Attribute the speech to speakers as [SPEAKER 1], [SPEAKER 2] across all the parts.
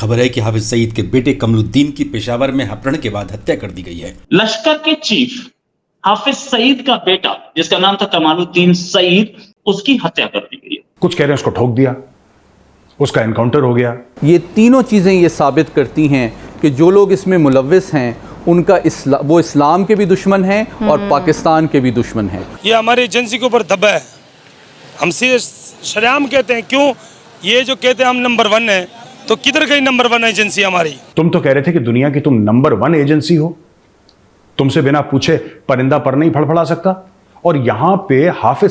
[SPEAKER 1] खबर है कि हाफिज सईद के बेटे कमरुद्दीन की पेशावर में अपहरण के बाद हत्या कर दी गई है।
[SPEAKER 2] लश्कर के चीफ हाफिज सईद का बेटा जिसका नाम था कमालुद्दीन सईद, उसकी हत्या कर दी गई है।
[SPEAKER 3] कुछ कह रहे हैं उसको ठोक दिया, उसका एनकाउंटर हो गया।
[SPEAKER 4] ये तीनों चीज़ें ये साबित करती हैं कि जो लोग इसमें मुलव्विस हैं उनका वो इस्लाम के भी दुश्मन हैं और पाकिस्तान के भी दुश्मन हैं।
[SPEAKER 5] ये हमारी एजेंसी के ऊपर दबा है। हम सीधे शरेआम कहते हैं, क्यों ये जो कहते हैं हम नंबर 1 है, तो किधर गई नंबर 1 एजेंसी हमारी?
[SPEAKER 3] तुम तो कह रहे थे कि दुनिया की तुम नंबर 1 एजेंसी हो, तुमसे बिना पूछे परिंदा पर नहीं फड़फड़ा सकता। और यहां पे हाफिज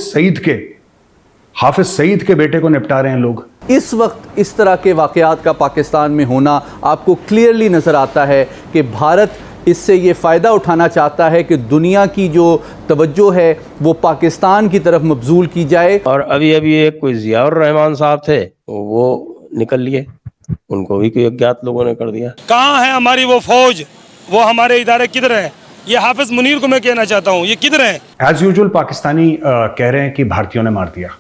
[SPEAKER 3] सईद के बेटे को निपटा रहे हैं लोग।
[SPEAKER 4] इस वक्त इस तरह के वाक़यात का पाकिस्तान में होना आपको क्लियरली नज़र आता है कि भारत इससे ये फ़ायदा उठाना चाहता है कि दुनिया की जो तवज्जो है वो पाकिस्तान की तरफ मबजूल की जाए।
[SPEAKER 6] और अभी एक कोई ज़ियाउर रहमान साहब थे, वो निकल लिए, उनको भी कोई अज्ञात लोगों ने कर दिया।
[SPEAKER 5] कहाँ है हमारी वो फौज, वो हमारे इदारे किधर है? ये हाफिज मुनीर को मैं कहना चाहता हूँ, ये किधर है?
[SPEAKER 3] एज यूजुअल पाकिस्तानी कह रहे हैं कि भारतीयों ने मार दिया।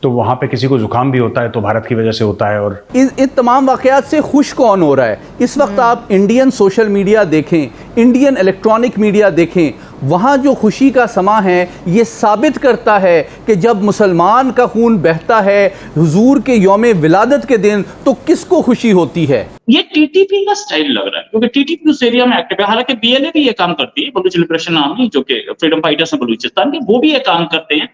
[SPEAKER 3] तो वहां पे किसी को जुकाम भी होता है तो भारत की वजह से होता है। और
[SPEAKER 4] इन तमाम वाक़यात से खुश कौन हो रहा है? इस वक्त आप इंडियन सोशल मीडिया देखें, इंडियन इलेक्ट्रॉनिक मीडिया देखें, वहाँ जो खुशी का समा है ये साबित करता है कि जब मुसलमान का खून बहता है हुजूर के यौम विलादत के दिन तो किसको खुशी होती है।
[SPEAKER 2] ये टीटीपी का स्टाइल लग रहा है, क्योंकि टीटीपी उस एरिया में एक्टिव है। हालांकि बीएलए भी ये काम करती है, बलूच लिबरेशन आर्मी, जो कि फ्रीडम फाइटर्स हैं बलूचिस्तान के, वो भी ये काम करते हैं।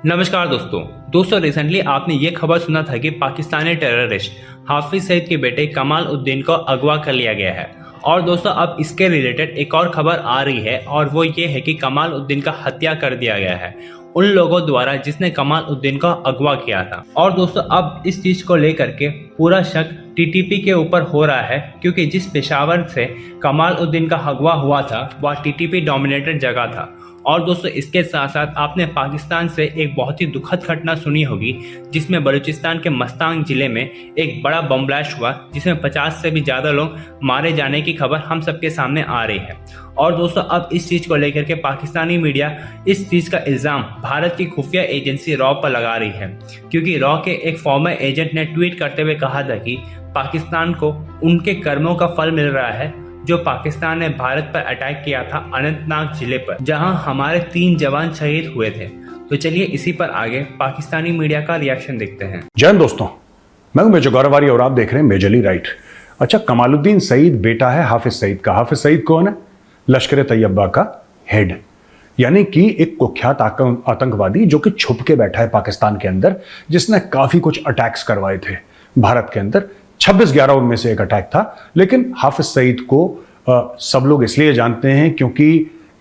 [SPEAKER 7] नमस्कार दोस्तों रिसेंटली आपने ये खबर सुना था कि पाकिस्तानी टेररिस्ट हाफिज सईद के बेटे कमाल उद्दीन को अगवा कर लिया गया है। और दोस्तों अब इसके रिलेटेड एक और खबर आ रही है और वो ये है कि कमाल उद्दीन का हत्या कर दिया गया है उन लोगों द्वारा जिसने कमाल उद्दीन को अगवा किया था। और दोस्तों अब इस चीज़ को लेकर के पूरा शक टीटीपी के ऊपर हो रहा है, क्योंकि जिस पेशावर से कमाल उद्दीन का अगवा हुआ था वह टीटीपी डोमिनेटेड जगह था। और दोस्तों इसके साथ साथ आपने पाकिस्तान से एक बहुत ही दुखद घटना सुनी होगी, जिसमें बलूचिस्तान के मस्तांग ज़िले में एक बड़ा बम ब्लास्ट हुआ, जिसमें 50 से भी ज़्यादा लोग मारे जाने की खबर हम सबके सामने आ रही है। और दोस्तों अब इस चीज़ को लेकर के पाकिस्तानी मीडिया इस चीज़ का इल्ज़ाम भारत की खुफिया एजेंसी रॉ पर लगा रही है, क्योंकि रॉ के एक फॉर्मर एजेंट ने ट्वीट करते हुए कहा था कि पाकिस्तान को उनके कर्मों का फल मिल रहा है जो पाकिस्तान ने भारत पर अटैक किया था अनंतनाग जिले पर, जहां हमारे 3 जवान शहीद हुए थे। तो चलिए इसी पर आगे पाकिस्तानी मीडिया का रिएक्शन देखते हैं।
[SPEAKER 3] जय हिंद दोस्तों, मैं हूं मेजर गौरवारी और आप देख रहे हैं मेजरली राइट। अच्छा, कमालुद्दीन सईद बेटा है हाफिज सईद का। हाफिज सईद कौन है? लश्कर तैयबा का हेड, यानी कि एक कुख्यात आतंकवादी जो कि छुप के बैठा है पाकिस्तान के अंदर, जिसने काफी कुछ अटैक्स करवाए थे भारत के अंदर। 26/11 उनमें से एक अटैक था। लेकिन हाफिज सईद को सब लोग इसलिए जानते हैं क्योंकि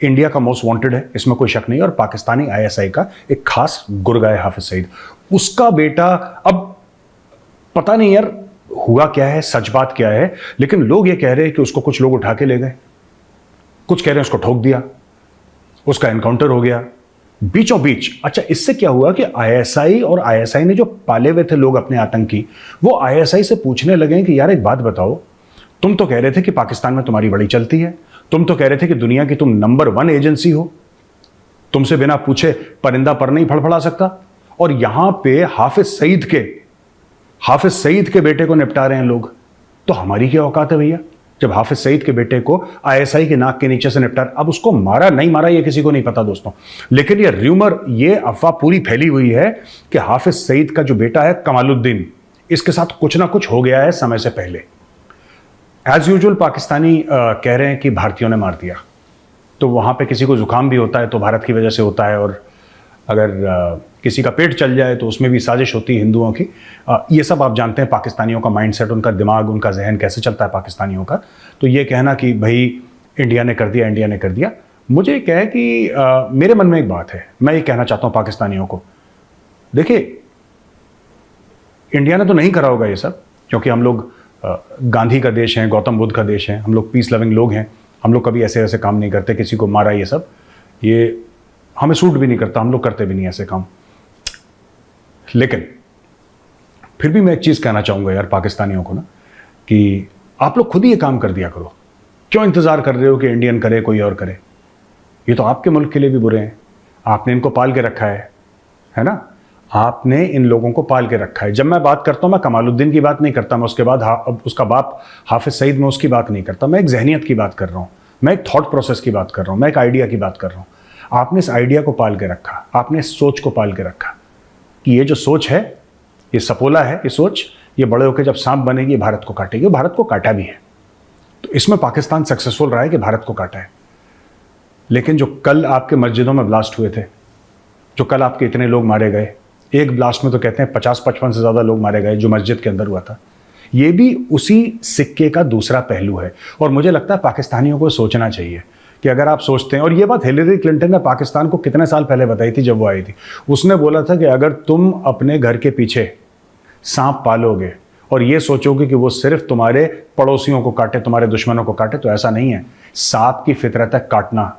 [SPEAKER 3] इंडिया का मोस्ट वांटेड है, इसमें कोई शक नहीं। और पाकिस्तानी आईएसआई का एक खास गुर्गा है हाफिज सईद। उसका बेटा, अब पता नहीं यार हुआ क्या है, सच बात क्या है, लेकिन लोग ये कह रहे हैं कि उसको कुछ लोग उठा के ले गए, कुछ कह रहे हैं उसको ठोक दिया, उसका एनकाउंटर हो गया बीचों बीच। अच्छा, इससे क्या हुआ कि आईएसआई और आईएसआई ने जो पाले हुए थे लोग अपने आतंकी, वो आईएसआई से पूछने लगे कि यार एक बात बताओ, तुम तो कह रहे थे कि पाकिस्तान में तुम्हारी बड़ी चलती है, तुम तो कह रहे थे कि दुनिया की तुम नंबर 1 एजेंसी हो, तुमसे बिना पूछे परिंदा पर नहीं फड़फड़ा सकता। और यहां पे हाफिज सईद के बेटे को निपटा रहे हैं लोग, तो हमारी क्या औकात है भैया? जब हाफिज सईद के बेटे को आईएसआई के नाक के नीचे से निपटा, अब उसको मारा नहीं मारा ये किसी को नहीं पता दोस्तों, लेकिन ये र्यूमर, ये अफवाह पूरी फैली हुई है कि हाफिज सईद का जो बेटा है कमालुद्दीन, इसके साथ कुछ ना कुछ हो गया है समय से पहले। एज यूजुअल पाकिस्तानी कह रहे हैं कि भारतीयों ने मार दिया। तो वहां पे किसी को जुकाम भी होता है तो भारत की वजह से होता है, और अगर किसी का पेट चल जाए तो उसमें भी साजिश होती है हिंदुओं की। ये सब आप जानते हैं पाकिस्तानियों का माइंडसेट, उनका दिमाग, उनका जहन कैसे चलता है पाकिस्तानियों का। तो ये कहना कि भाई इंडिया ने कर दिया, मुझे क्या है कि मेरे मन में एक बात है, मैं ये कहना चाहता हूँ पाकिस्तानियों को, देखिए इंडिया ने तो नहीं करा होगा ये सब, क्योंकि हम लोग गांधी का देश है, गौतम बुद्ध का देश है, हम लोग पीस लविंग लोग हैं, हम लोग कभी ऐसे काम नहीं करते, किसी को मारा ये सब, ये हमें सूट भी नहीं करता, हम लोग करते भी नहीं ऐसे काम। लेकिन फिर भी मैं एक चीज़ कहना चाहूँगा यार पाकिस्तानियों को ना, कि आप लोग खुद ही ये काम कर दिया करो। क्यों इंतज़ार कर रहे हो कि इंडियन करे, कोई और करे? ये तो आपके मुल्क के लिए भी बुरे हैं, आपने इनको पाल के रखा है ना, आपने इन लोगों को पाल के रखा है। जब मैं बात करता हूँ, मैं कमालुद्दीन की बात नहीं करता, मैं उसके बाद उसका बाप हाफिज सईद, में उसकी बात नहीं करता, मैं एक जहनीत की बात कर रहा हूँ, मैं एक थॉट प्रोसेस की बात कर रहा हूँ, मैं एक आइडिया की बात कर रहा हूँ। आपने इस आइडिया को पाल के रखा, आपने इस सोच को पाल के रखा कि ये जो सोच है, ये सपोला है, ये सोच, ये बड़े होकर जब सांप बनेगी ये भारत को काटेगी। भारत को काटा भी है, तो इसमें पाकिस्तान सक्सेसफुल रहा है कि भारत को काटा है। लेकिन जो कल आपके मस्जिदों में ब्लास्ट हुए थे, जो कल आपके इतने लोग मारे गए, एक ब्लास्ट में तो कहते हैं 50-55 से ज़्यादा लोग मारे गए जो मस्जिद के अंदर हुआ था, ये भी उसी सिक्के का दूसरा पहलू है। और मुझे लगता है पाकिस्तानियों को सोचना चाहिए कि अगर आप सोचते हैं, और ये बात हिलेरी क्लिंटन ने पाकिस्तान को कितने साल पहले बताई थी जब वो आई थी, उसने बोला था कि अगर तुम अपने घर के पीछे सांप पालोगे और ये सोचोगे कि वो सिर्फ तुम्हारे पड़ोसियों को काटे, तुम्हारे दुश्मनों को काटे, तो ऐसा नहीं है। सांप की फितरत है काटना,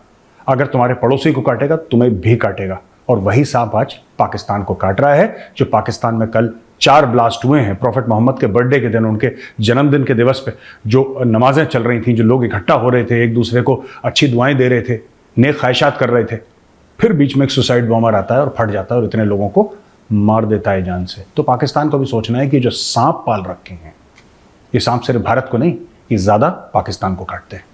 [SPEAKER 3] अगर तुम्हारे पड़ोसी को काटेगा तुम्हें भी काटेगा। और वही सांप आज पाकिस्तान को काट रहा है। जो पाकिस्तान में कल 4 ब्लास्ट हुए हैं, प्रॉफिट मोहम्मद के बर्थडे के दिन, उनके जन्मदिन के दिवस पे जो नमाजें चल रही थी, जो लोग इकट्ठा हो रहे थे, एक दूसरे को अच्छी दुआएं दे रहे थे, नेक ख्वाहिशात कर रहे थे, फिर बीच में एक सुसाइड बॉम्बर आता है और फट जाता है और इतने लोगों को मार देता है जान से। तो पाकिस्तान को भी सोचना है कि जो सांप पाल रखे हैं, ये सांप सिर्फ भारत को नहीं, ये ज़्यादा पाकिस्तान को काटते हैं।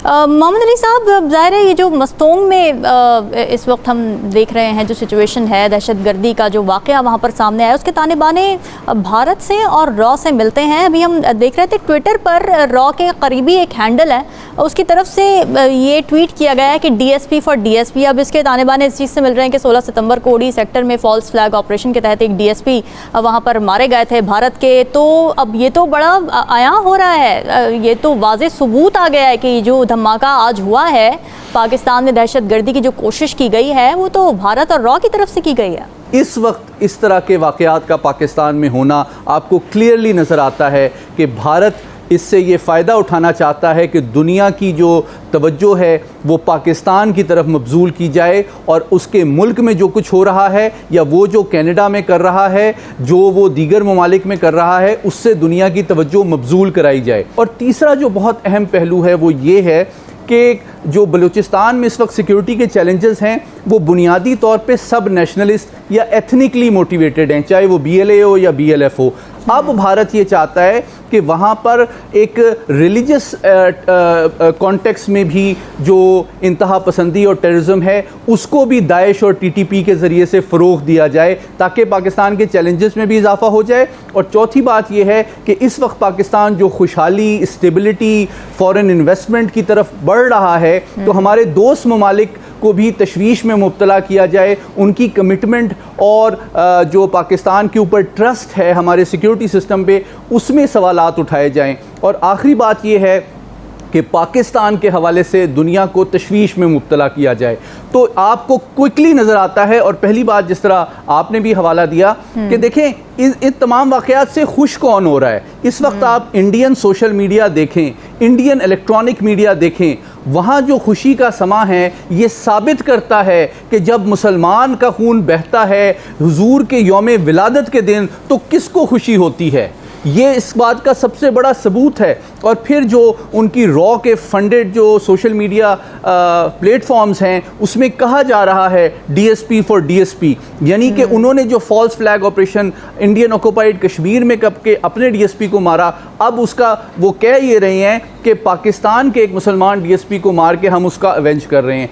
[SPEAKER 8] मोहम्मद अली साहब, ज़ाहिर है ये जो मस्तोंग में इस वक्त हम देख रहे हैं जो सिचुएशन है, दहशतगर्दी का जो वाक़या वहाँ पर सामने आया, उसके ताने बाने भारत से और रॉ से मिलते हैं। अभी हम देख रहे थे ट्विटर पर रॉ के करीबी एक हैंडल है, उसकी तरफ से ये ट्वीट किया गया है कि DSP फॉर DSP। अब इसके ताने बाने इस चीज़ से मिल रहे हैं कि 16 सितंबर को उड़ी सेक्टर में फॉल्स फ्लैग ऑपरेशन के तहत एक DSP वहाँ पर मारे गए थे भारत के। तो अब ये तो बड़ा आया हो रहा है, ये तो वाज़ेह सबूत आ गया है कि जो धमाका आज हुआ है पाकिस्तान में दहशतगर्दी की जो कोशिश की गई है वो तो भारत और रॉ की तरफ से की गई है।
[SPEAKER 4] इस वक्त इस तरह के वाक़यात का पाकिस्तान में होना आपको क्लियरली नज़र आता है कि भारत इससे ये फ़ायदा उठाना चाहता है कि दुनिया की जो तवज्जो है वो पाकिस्तान की तरफ मबजूल की जाए, और उसके मुल्क में जो कुछ हो रहा है या वो जो कनाडा में कर रहा है, जो वो दीगर ममालिक में कर रहा है, उससे दुनिया की तवज्जो मबजूल कराई जाए। और तीसरा जो बहुत अहम पहलू है वो ये है कि जो बलूचिस्तान में इस वक्त सिक्योरिटी के चैलेंजेस हैं वो बुनियादी तौर पे सब नेशनलिस्ट या एथनिकली मोटिवेटेड हैं, चाहे वो BLA हो या BLF हो। अब भारत ये चाहता है कि वहाँ पर एक रिलीजियस कॉन्टेक्स्ट में भी जो इंतहा पसंदी और टेररिज्म है उसको भी दाइश और TTP के ज़रिए से फ़रोग़ दिया जाए ताकि पाकिस्तान के चैलेंजेस में भी इजाफ़ा हो जाए। और चौथी बात यह है कि इस वक्त पाकिस्तान जो खुशहाली, स्टेबिलिटी, फ़ॉरेन इन्वेस्टमेंट की तरफ बढ़ रहा है, तो हमारे दोस्त ममालिक को भी तशवीश में मुब्तला किया जाए, उनकी कमिटमेंट और जो पाकिस्तान के ऊपर ट्रस्ट है हमारे सिक्योरिटी सिस्टम पे, उसमें सवालात उठाए जाएं। और आखिरी बात यह है कि पाकिस्तान के हवाले से दुनिया को तशवीश में मुब्तला किया जाए। तो आपको क्विकली नज़र आता है, और पहली बात जिस तरह आपने भी हवाला दिया कि देखें इन तमाम वाक़यात से खुश कौन हो रहा है। इस वक्त आप इंडियन सोशल मीडिया देखें, इंडियन इलेक्ट्रॉनिक मीडिया देखें, वहाँ जो खुशी का समा है ये साबित करता है कि जब मुसलमान का खून बहता है हुजूर के यौम विलादत के दिन तो किसको खुशी होती है, ये इस बात का सबसे बड़ा सबूत है। और फिर जो उनकी रॉ के फंडेड जो सोशल मीडिया प्लेटफॉर्म्स हैं उसमें कहा जा रहा है DSP फॉर DSP, यानी कि उन्होंने जो false flag operation Indian occupied Kashmir में कब के अपने DSP को मारा, अब उसका वो कह ये रहे हैं कि पाकिस्तान के एक मुसलमान DSP को मार के हम उसका अवेंज कर रहे हैं।